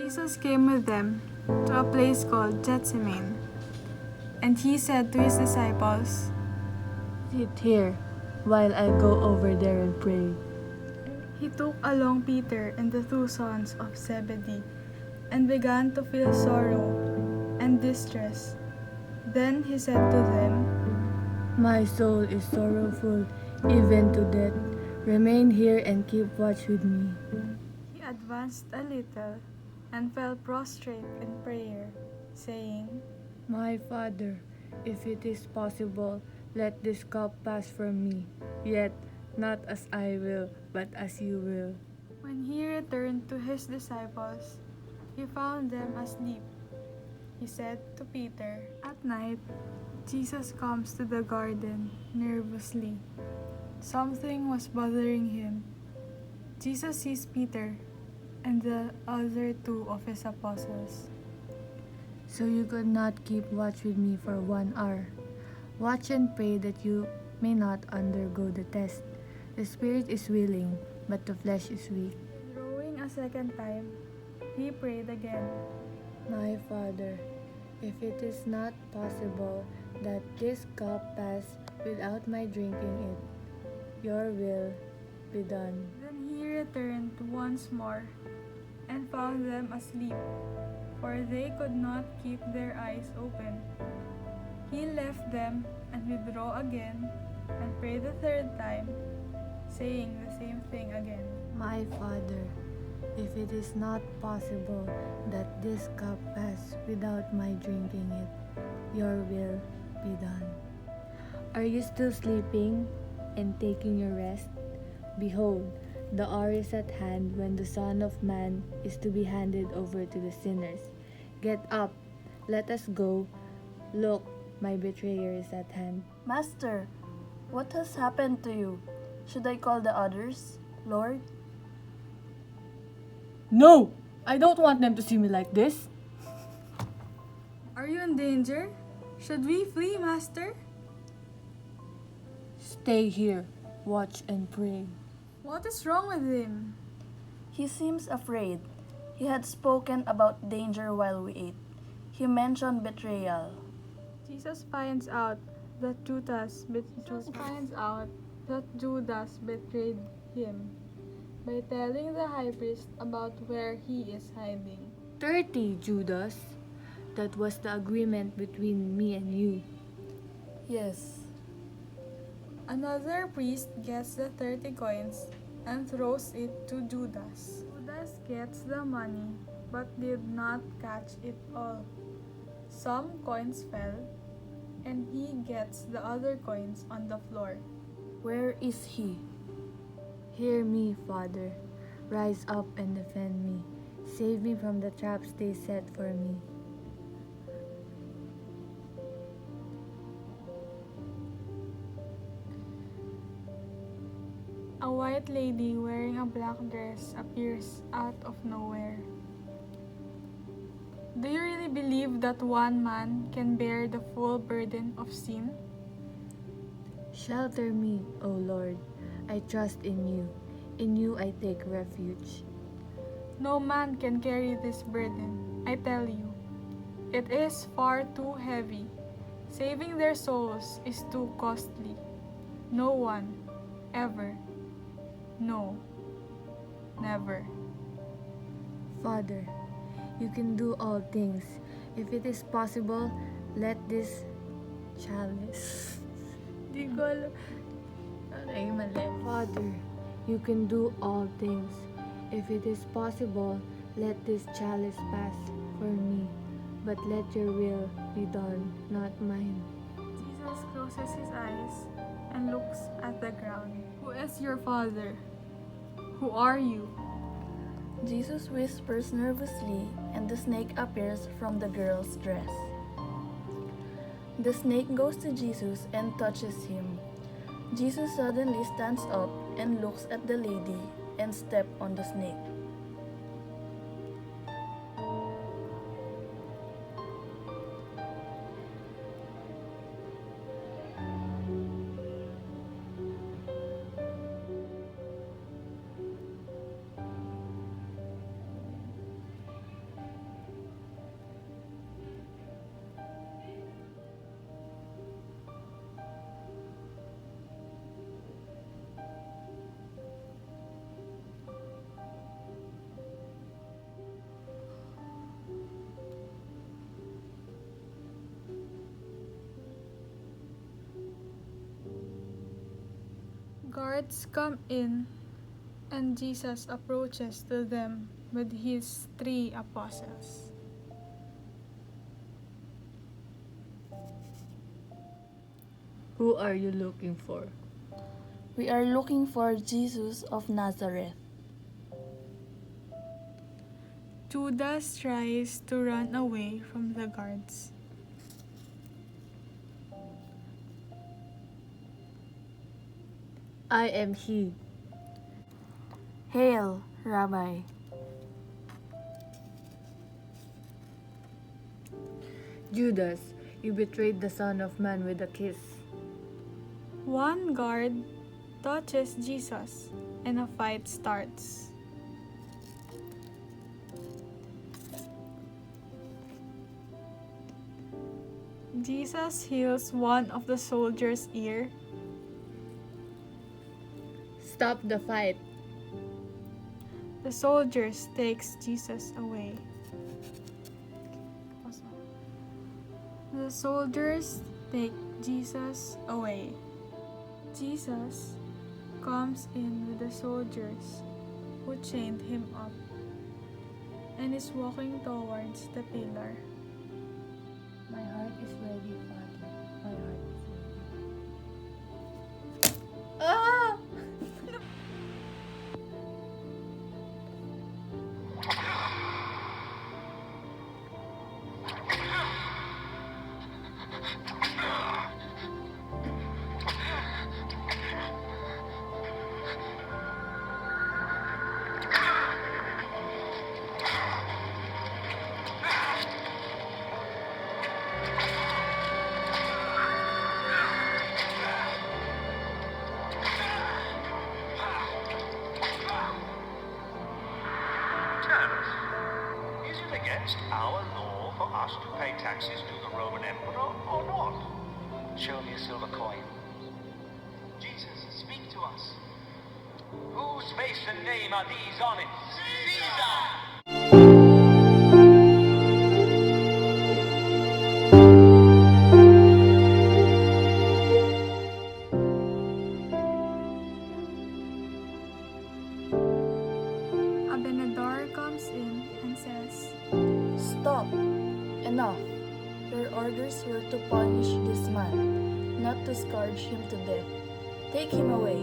Jesus came with them to a place called Gethsemane, and he said to his disciples, Sit here while I go over there and pray. He took along Peter and the two sons of Zebedee, and began to feel sorrow and distress. Then he said to them, My soul is sorrowful, even to death. Remain here and keep watch with me. He advanced a little and fell prostrate in prayer, saying, My Father, if it is possible, let this cup pass from me. Yet, not as I will, but as you will. When he returned to his disciples, he found them asleep. He said to Peter, At night, Jesus comes to the garden nervously. Something was bothering him. Jesus sees Peter and the other two of his apostles. So you could not keep watch with me for 1 hour. Watch and pray that you may not undergo the test. The spirit is willing, but the flesh is weak. Rowing a second time, he prayed again. My Father, if it is not possible that this cup pass without my drinking it, your will be done. Then he returned once more and found them asleep, for they could not keep their eyes open. He left them and withdrew again and prayed the third time, saying the same thing again. My Father, if it is not possible that this cup pass without my drinking it, your will be done. Are you still sleeping and taking your rest? Behold, the hour is at hand when the Son of Man is to be handed over to the sinners. Get up, let us go. Look, my betrayer is at hand. Master, what has happened to you? Should I call the others, Lord? No! I don't want them to see me like this. Are you in danger? Should we flee, Master? Stay here, watch and pray. What is wrong with him? He seems afraid. He had spoken about danger while we ate. He mentioned betrayal. Jesus finds out that Judas betrayed him by telling the high priest about where he is hiding. 30, Judas. That was the agreement between me and you. Yes. Another priest gets the 30 coins and throws it to Judas. Judas gets the money but did not catch it all. Some coins fell, and he gets the other coins on the floor. Where is he? Hear me, Father. Rise up and defend me. Save me from the traps they set for me. A white lady wearing a black dress appears out of nowhere. Do you really believe that one man can bear the full burden of sin? Shelter me, O Lord. I trust in you. In you I take refuge. No man can carry this burden, I tell you. It is far too heavy. Saving their souls is too costly. No one, ever. No, never. Father, you can do all things. If it is possible, let this chalice. Di ko alam. Ay, mali. Father, you can do all things. If it is possible, let this chalice pass for me. But let your will be done, not mine. Jesus closes his eyes and looks at the ground. Who is your father? Who are you? Jesus whispers nervously, and the snake appears from the girl's dress. The snake goes to Jesus and touches him. Jesus suddenly stands up and looks at the lady and steps on the snake. guards come in, and Jesus approaches to them with his 3 apostles. Who are you looking for? We are looking for Jesus of Nazareth. Judas tries to run away from the guards. I am he. Hail, Rabbi. Judas, you betrayed the Son of Man with a kiss. One guard touches Jesus, and a fight starts. Jesus heals one of the soldiers' ear. Stop the fight. The soldiers takes Jesus away. The soldiers take Jesus away. Jesus comes in with the soldiers who chained him up and is walking towards the pillar. My heart is ready, Father. My heart is ready. Ah! Is it against our law for us to pay taxes to the Roman Emperor or not? Show me a silver coin. Jesus, speak to us. Whose face and name are these on it? Caesar! Comes in and says, Stop! Enough! Your orders were to punish this man, not to scourge him to death. Take him away.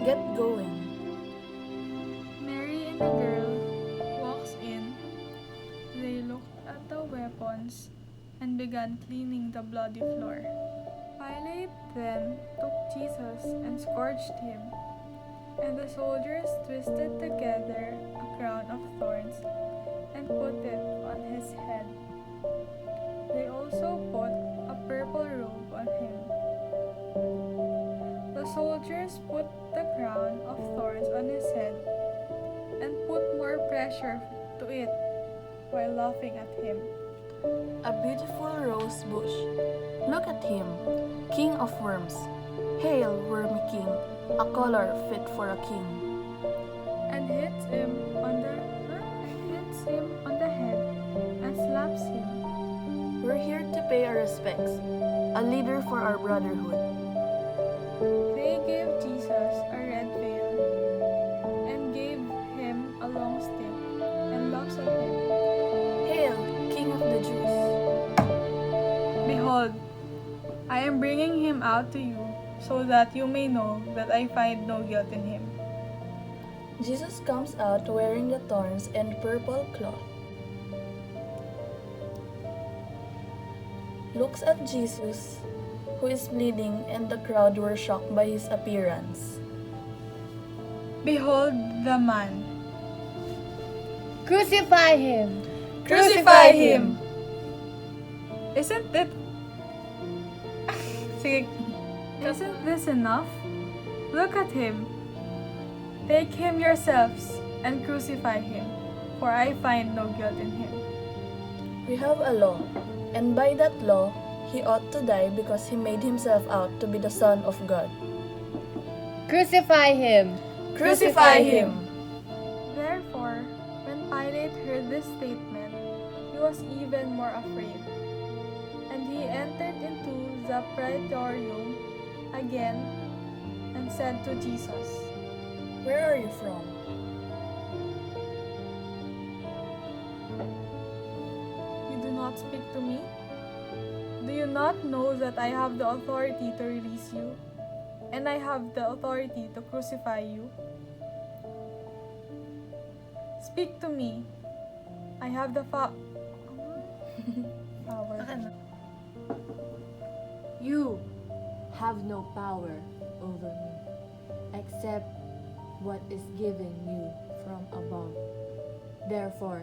Get going. Mary and the girl walks in. They looked at the weapons and began cleaning the bloody floor. Pilate then took Jesus and scourged him, and the soldiers twisted together a crown of thorns and put it on his head. They also put a purple robe on him. The soldiers put the crown of thorns on his head and put more pressure to it while laughing at him. A beautiful rose bush. Look at him, king of worms. Hail, wormy king, a color fit for a king. And hits him on the head and slaps him. We're here to pay our respects, a leader for our brotherhood. They gave Jesus a red veil and gave him a long stick and laughs at him. Hail, King of the Jews! Behold, I am bringing him out to you, so that you may know that I find no guilt in him. Jesus comes out wearing the thorns and purple cloth. Looks at Jesus, who is bleeding, and the crowd were shocked by his appearance. Behold the man. Crucify him! Crucify him! Isn't it... Sige. Isn't this enough? Look at him. Take him yourselves and crucify him, for I find no guilt in him. We have a law, and by that law, he ought to die because he made himself out to be the Son of God. Crucify him! Crucify him! Therefore, when Pilate heard this statement, he was even more afraid. And he entered into the praetorium again and said to Jesus, Where are you from? "You do not speak to me? Do you not know that I have the authority to release you, and I have the authority to crucify you? Speak to me. I have the power. You have no power over me, except what is given you from above. Therefore,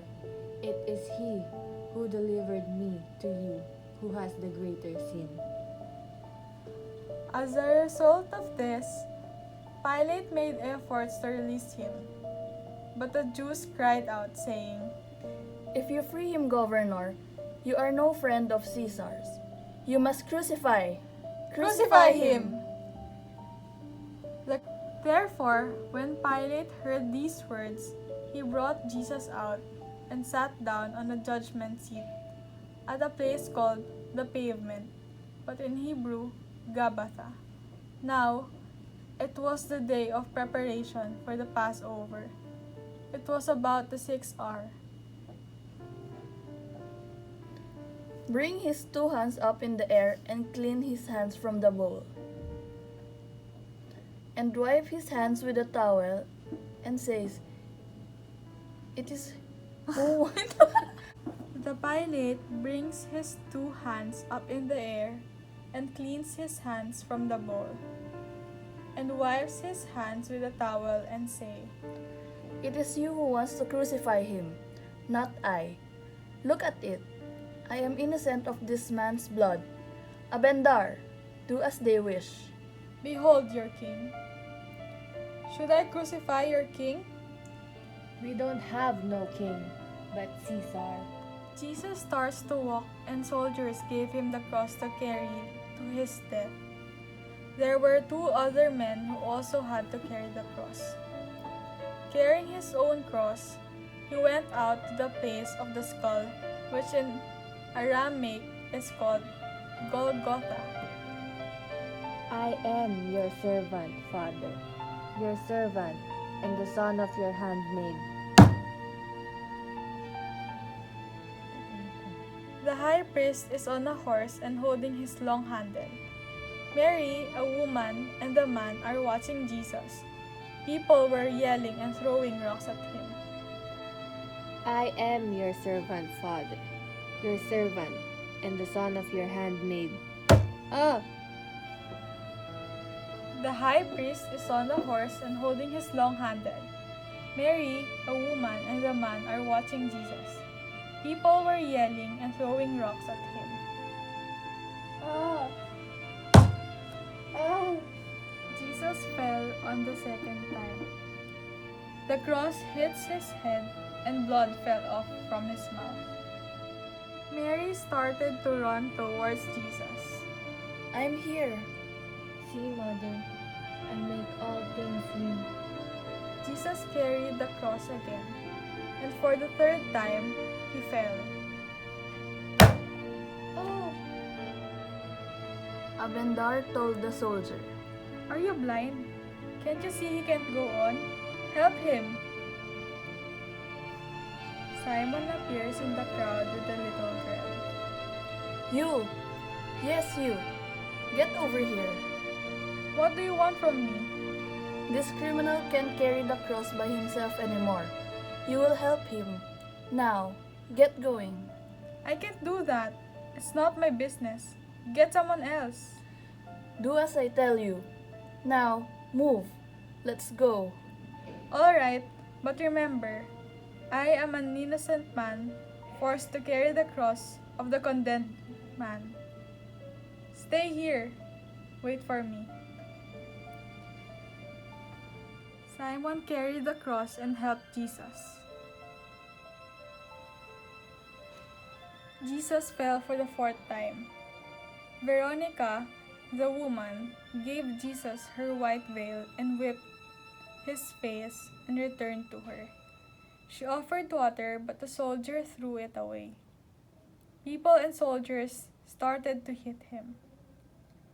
it is he who delivered me to you who has the greater sin." As a result of this, Pilate made efforts to release him. But the Jews cried out, saying, If you free him, governor, you are no friend of Caesar's. You must crucify. "Crucify him!" Therefore, when Pilate heard these words, he brought Jesus out and sat down on a judgment seat at a place called the Pavement, but in Hebrew, Gabbatha. Now, it was the day of preparation for the Passover. It was about the 6th hour. Bring his 2 hands up in the air and clean his hands from the bowl. And wipe his hands with a towel and says, It is who The Pilate brings his 2 hands up in the air and cleans his hands from the bowl, and wipes his hands with a towel and say, It is you who wants to crucify him, not I. Look at it. I am innocent of this man's blood. Abendar, do as they wish. "Behold your king." "Should I crucify your king?" We don't have no king, but Caesar. Jesus starts to walk, and soldiers gave him the cross to carry to his death. There were 2 other men who also had to carry the cross. Carrying his own cross, he went out to the place of the skull, which in Aramaic is called Golgotha. I am your servant, Father, your servant, and the son of your handmaid. The high priest is on a horse and holding his long handle. Mary, a woman, and the man are watching Jesus. People were yelling and throwing rocks at him. I am your servant, Father, your servant, and the son of your handmaid. Ah! The high priest is on a horse and holding his long handle. Mary, a woman, and the man are watching Jesus. People were yelling and throwing rocks at him. Ah! Ah! Jesus fell on the 2nd time. The cross hits his head and blood fell off from his mouth. Mary started to run towards Jesus. I'm here. See, Mother, I make all things new. Jesus carried the cross again, and for the 3rd time, he fell. Oh! Abendar told the soldier, "Are you blind? Can't you see he can't go on? Help him!" Simon appears in the crowd with a little girl. You! Yes, you! Get over here. "What do you want from me?" This criminal can't carry the cross by himself anymore. You will help him. Now, get going. "I can't do that. It's not my business. Get someone else." Do as I tell you. Now, move. Let's go. "Alright, but remember, I am an innocent man forced to carry the cross of the condemned man. Stay here. Wait for me." Simon carried the cross and helped Jesus. Jesus fell for the 4th time. Veronica, the woman, gave Jesus her white veil and whipped his face and returned to her. She offered water, but the soldier threw it away. People and soldiers started to hit him.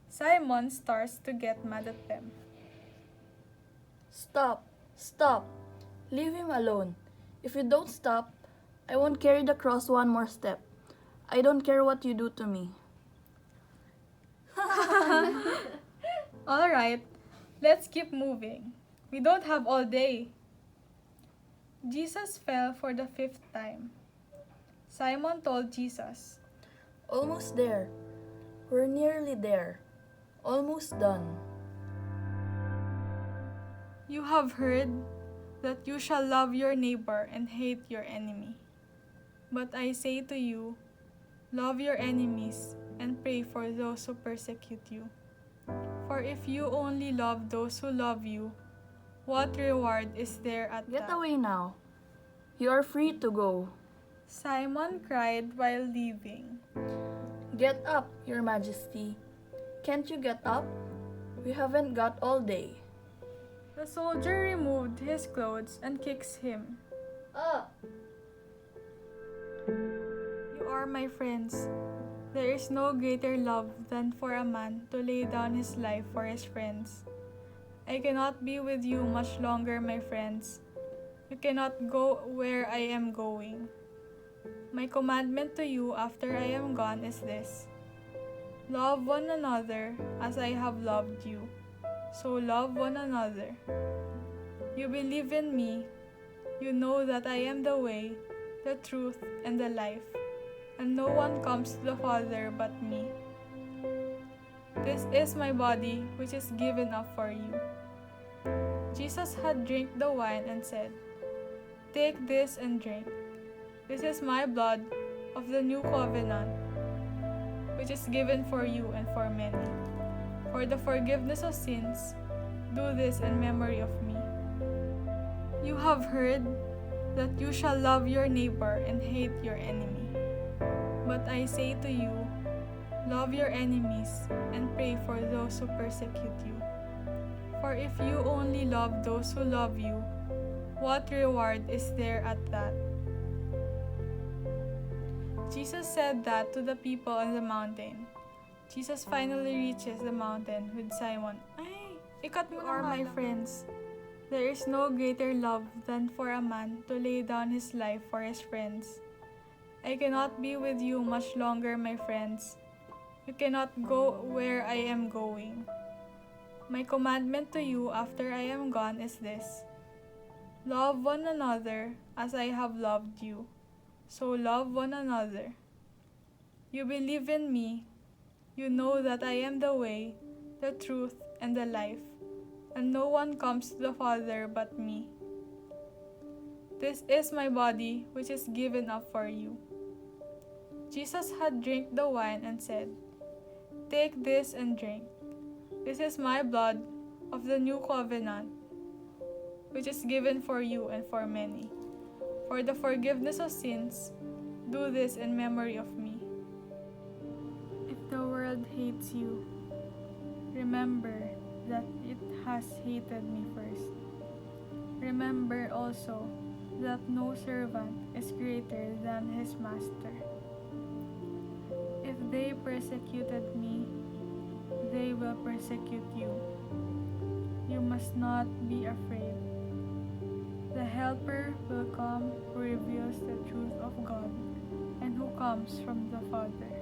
Simon starts to get mad at them. Stop! Stop! Leave him alone. If you don't stop, I won't carry the cross one more step. I don't care what you do to me. Alright, let's keep moving. We don't have all day. Jesus fell for the 5th time. Simon told Jesus, Almost there. We're nearly there. Almost done. You have heard that you shall love your neighbor and hate your enemy. But I say to you, love your enemies and pray for those who persecute you. For if you only love those who love you, what reward is there at Get that? away now. You are free to go. Simon cried while leaving. Get up, Your Majesty. Can't you get up? We haven't got all day. The soldier removed his clothes and kicks him. Up! You are my friends. There is no greater love than for a man to lay down his life for his friends. I cannot be with you much longer, my friends. You cannot go where I am going. My commandment to you after I am gone is this: love one another as I have loved you. So love one another. You believe in me. You know that I am the way, the truth, and the life, and no one comes to the Father but me. This is my body, which is given up for you. Jesus had drank the wine and said, Take this and drink. This is my blood of the new covenant, which is given for you and for many. For the forgiveness of sins, do this in memory of me. You have heard that you shall love your neighbor and hate your enemy. But I say to you, love your enemies and pray for those who persecute you. For if you only love those who love you, what reward is there at that? Jesus said that to the people on the mountain. Jesus finally reaches the mountain with Simon. You are my friends. There is no greater love than for a man to lay down his life for his friends. I cannot be with you much longer, my friends. You cannot go where I am going. My commandment to you after I am gone is this: love one another as I have loved you. So love one another. You believe in me. You know that I am the way, the truth, and the life, and no one comes to the Father but me. This is my body, which is given up for you. Jesus had drank the wine and said, Take this and drink. This is my blood of the new covenant, which is given for you and for many. For the forgiveness of sins, do this in memory of me. If the world hates you, remember that it has hated me first. Remember also that no servant is greater than his master. If they persecuted me, they will persecute you. You must not be afraid. The Helper will come who reveals the truth of God and who comes from the Father.